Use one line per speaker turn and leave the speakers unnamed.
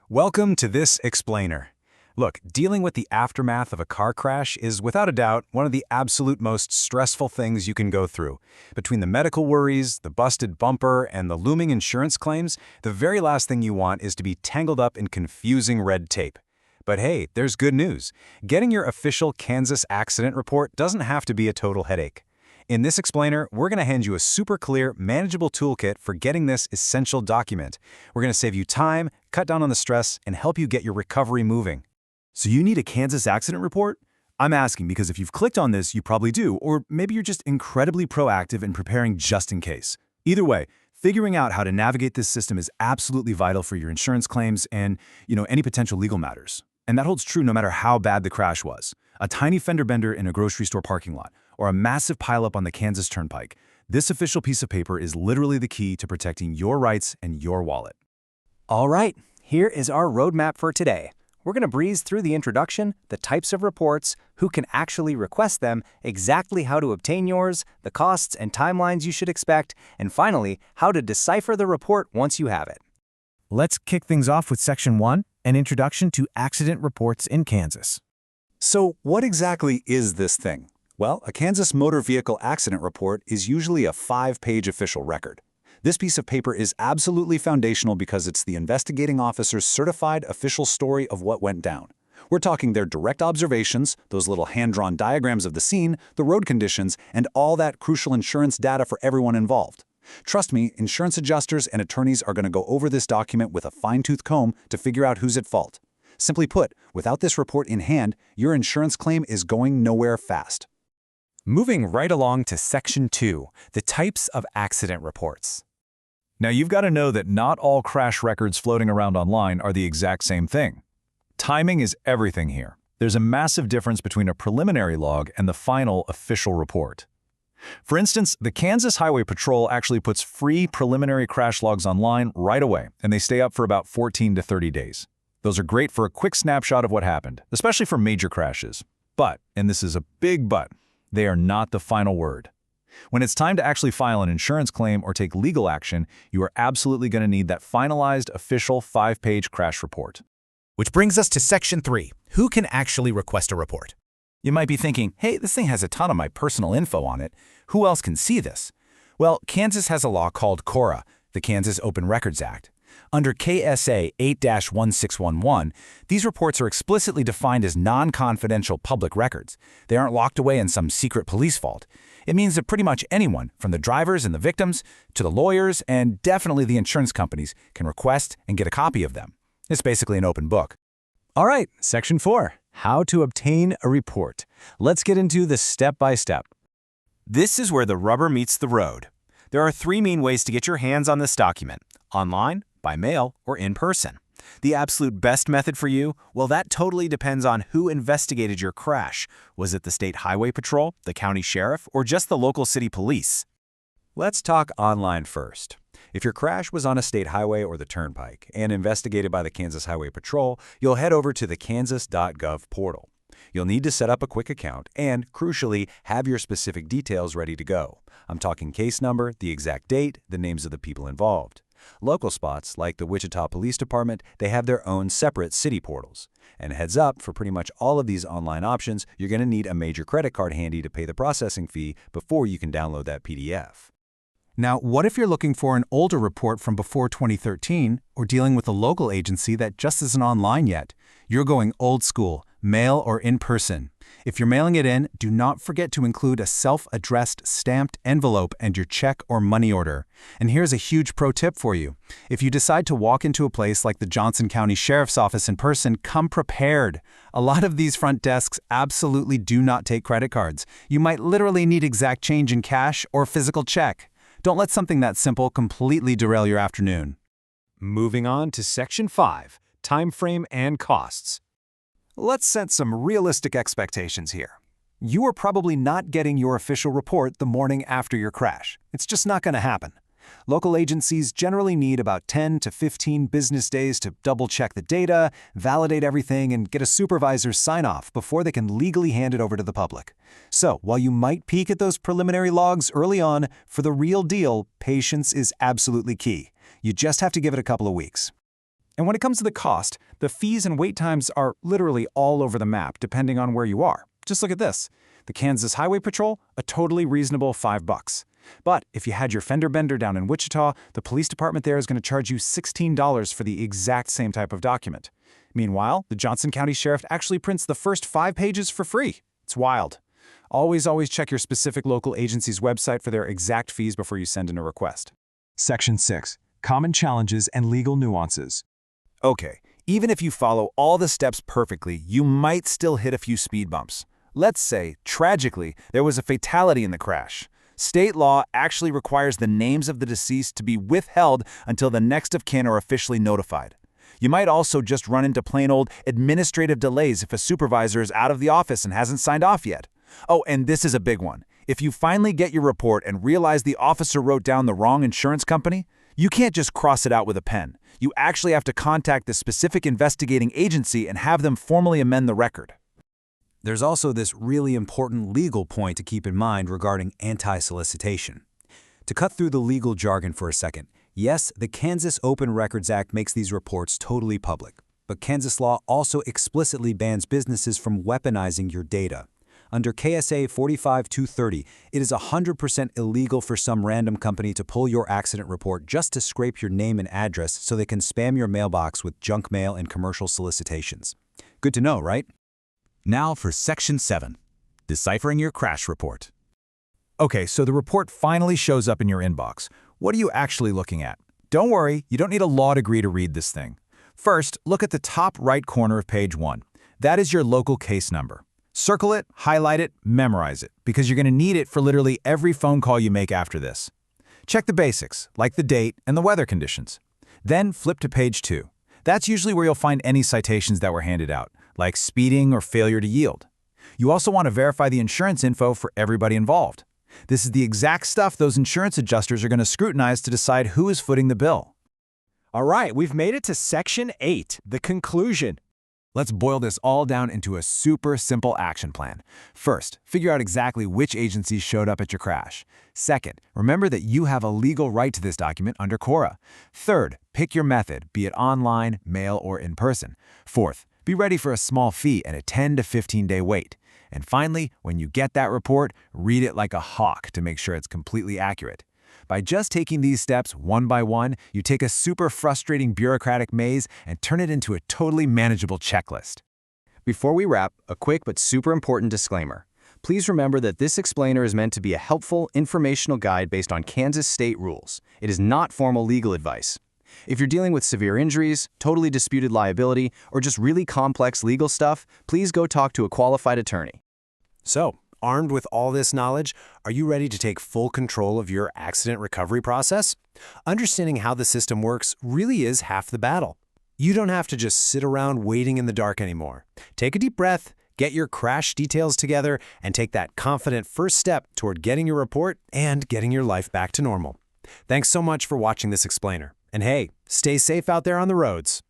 Welcome to this explainer. Look, dealing with the aftermath of a car crash is without a doubt one of the absolute most stressful things you can go through. Between the medical worries, the busted bumper, and the looming insurance claims, the very last thing you want is to be tangled up in confusing red tape. But hey, there's good news. Getting your official Kansas accident report doesn't have to be a total headache. In this explainer, we're going to hand you a super clear, manageable toolkit for getting this essential document. We're going to save you time, cut down on the stress, and help you get your recovery moving.
So you need a Kansas accident report? I'm asking because if you've clicked on this, you probably do, or maybe you're just incredibly proactive in preparing just in case. Either way, figuring out how to navigate this system is absolutely vital for your insurance claims and, any potential legal matters. And that holds true no matter how bad the crash was. A tiny fender bender in a grocery store parking lot, or a massive pileup on the Kansas Turnpike. This official piece of paper is literally the key to protecting your rights and your wallet.
All right, here is our roadmap for today. We're going to breeze through the introduction, the types of reports, who can actually request them, exactly how to obtain yours, the costs and timelines you should expect, and finally, how to decipher the report once you have it.
Let's kick things off with Section 1, an introduction to accident reports in Kansas.
So what exactly is this thing? Well, a Kansas motor vehicle accident report is usually a 5-page official record. This piece of paper is absolutely foundational because it's the investigating officer's certified official story of what went down. We're talking their direct observations, those little hand-drawn diagrams of the scene, the road conditions, and all that crucial insurance data for everyone involved. Trust me, insurance adjusters and attorneys are going to go over this document with a fine-tooth comb to figure out who's at fault. Simply put, without this report in hand, your insurance claim is going nowhere fast.
Moving right along to Section 2, the types of accident reports.
Now you've got to know that not all crash records floating around online are the exact same thing. Timing is everything here. There's a massive difference between a preliminary log and the final official report. For instance, the Kansas Highway Patrol actually puts free preliminary crash logs online right away, and they stay up for about 14 to 30 days. Those are great for a quick snapshot of what happened, especially for major crashes. But, and this is a big but, they are not the final word. When it's time to actually file an insurance claim or take legal action, you are absolutely going to need that finalized official 5-page crash report.
Which brings us to Section 3, who can actually request a report?
You might be thinking, hey, this thing has a ton of my personal info on it. Who else can see this? Well, Kansas has a law called KORA, the Kansas Open Records Act. Under KSA 8-1611, these reports are explicitly defined as non-confidential public records. They aren't locked away in some secret police vault. It means that pretty much anyone, from the drivers and the victims to the lawyers and definitely the insurance companies, can request and get a copy of them. It's basically an open book. All right, Section 4, how to obtain a report. Let's get into the step-by-step. This is where the rubber meets the road. There are 3 main ways to get your hands on this document: online, by mail, or in person. The absolute best method for you? Well, that totally depends on who investigated your crash. Was it the State Highway Patrol, the county sheriff, or just the local city police? Let's talk online first. If your crash was on a state highway or the turnpike and investigated by the Kansas Highway Patrol, you'll head over to the kansas.gov portal. You'll need to set up a quick account and, crucially, have your specific details ready to go. I'm talking case number, the exact date, the names of the people involved. Local spots, like the Wichita Police Department, they have their own separate city portals. And heads up, for pretty much all of these online options, you're going to need a major credit card handy to pay the processing fee before you can download that PDF.
Now, what if you're looking for an older report from before 2013 or dealing with a local agency that just isn't online yet? You're going old school, mail or in person. If you're mailing it in, do not forget to include a self-addressed stamped envelope and your check or money order. And here's a huge pro tip for you. If you decide to walk into a place like the Johnson County Sheriff's Office in person, come prepared. A lot of these front desks absolutely do not take credit cards. You might literally need exact change in cash or physical check. Don't let something that simple completely derail your afternoon.
Moving on to Section 5, time frame and costs. Let's set some realistic expectations here. You are probably not getting your official report the morning after your crash. It's just not going to happen. Local agencies generally need about 10 to 15 business days to double-check the data, validate everything, and get a supervisor's sign-off before they can legally hand it over to the public. So, while you might peek at those preliminary logs early on, for the real deal, patience is absolutely key. You just have to give it a couple of weeks.
And when it comes to the cost, the fees and wait times are literally all over the map depending on where you are. Just look at this. The Kansas Highway Patrol, a totally reasonable $5. But if you had your fender bender down in Wichita, the police department there is going to charge you $16 for the exact same type of document. Meanwhile, the Johnson County Sheriff actually prints the first 5 pages for free. It's wild. Always check your specific local agency's website for their exact fees before you send in a request.
Section 6. Common challenges and legal nuances.
Okay, even if you follow all the steps perfectly, you might still hit a few speed bumps. Let's say, tragically, there was a fatality in the crash. State law actually requires the names of the deceased to be withheld until the next of kin are officially notified. You might also just run into plain old administrative delays if a supervisor is out of the office and hasn't signed off yet. Oh, and this is a big one. If you finally get your report and realize the officer wrote down the wrong insurance company, you can't just cross it out with a pen. You actually have to contact the specific investigating agency and have them formally amend the record.
There's also this really important legal point to keep in mind regarding anti-solicitation. To cut through the legal jargon for a second, yes, the Kansas Open Records Act makes these reports totally public, but Kansas law also explicitly bans businesses from weaponizing your data. Under KSA 45230, it is 100% illegal for some random company to pull your accident report just to scrape your name and address so they can spam your mailbox with junk mail and commercial solicitations. Good to know, right?
Now for Section 7. Deciphering your crash report.
Okay, so the report finally shows up in your inbox. What are you actually looking at? Don't worry, you don't need a law degree to read this thing. First, look at the top right corner of page 1. That is your local case number. Circle it, highlight it, memorize it, because you're going to need it for literally every phone call you make after this. Check the basics, like the date and the weather conditions. Then flip to page 2. That's usually where you'll find any citations that were handed out, like speeding or failure to yield. You also want to verify the insurance info for everybody involved. This is the exact stuff those insurance adjusters are going to scrutinize to decide who is footing the bill.
All right, we've made it to Section 8, the conclusion.
Let's boil this all down into a super simple action plan. First, figure out exactly which agencies showed up at your crash. Second, remember that you have a legal right to this document under CORA. Third, pick your method, be it online, mail, or in person. Fourth, be ready for a small fee and a 10 to 15-day wait. And finally, when you get that report, read it like a hawk to make sure it's completely accurate. By just taking these steps one by one, you take a super frustrating bureaucratic maze and turn it into a totally manageable checklist.
Before we wrap, a quick but super important disclaimer. Please remember that this explainer is meant to be a helpful, informational guide based on Kansas state rules. It is not formal legal advice. If you're dealing with severe injuries, totally disputed liability, or just really complex legal stuff, please go talk to a qualified attorney.
So, armed with all this knowledge, are you ready to take full control of your accident recovery process? Understanding how the system works really is half the battle. You don't have to just sit around waiting in the dark anymore. Take a deep breath, get your crash details together, and take that confident first step toward getting your report and getting your life back to normal. Thanks so much for watching this explainer. And hey, stay safe out there on the roads.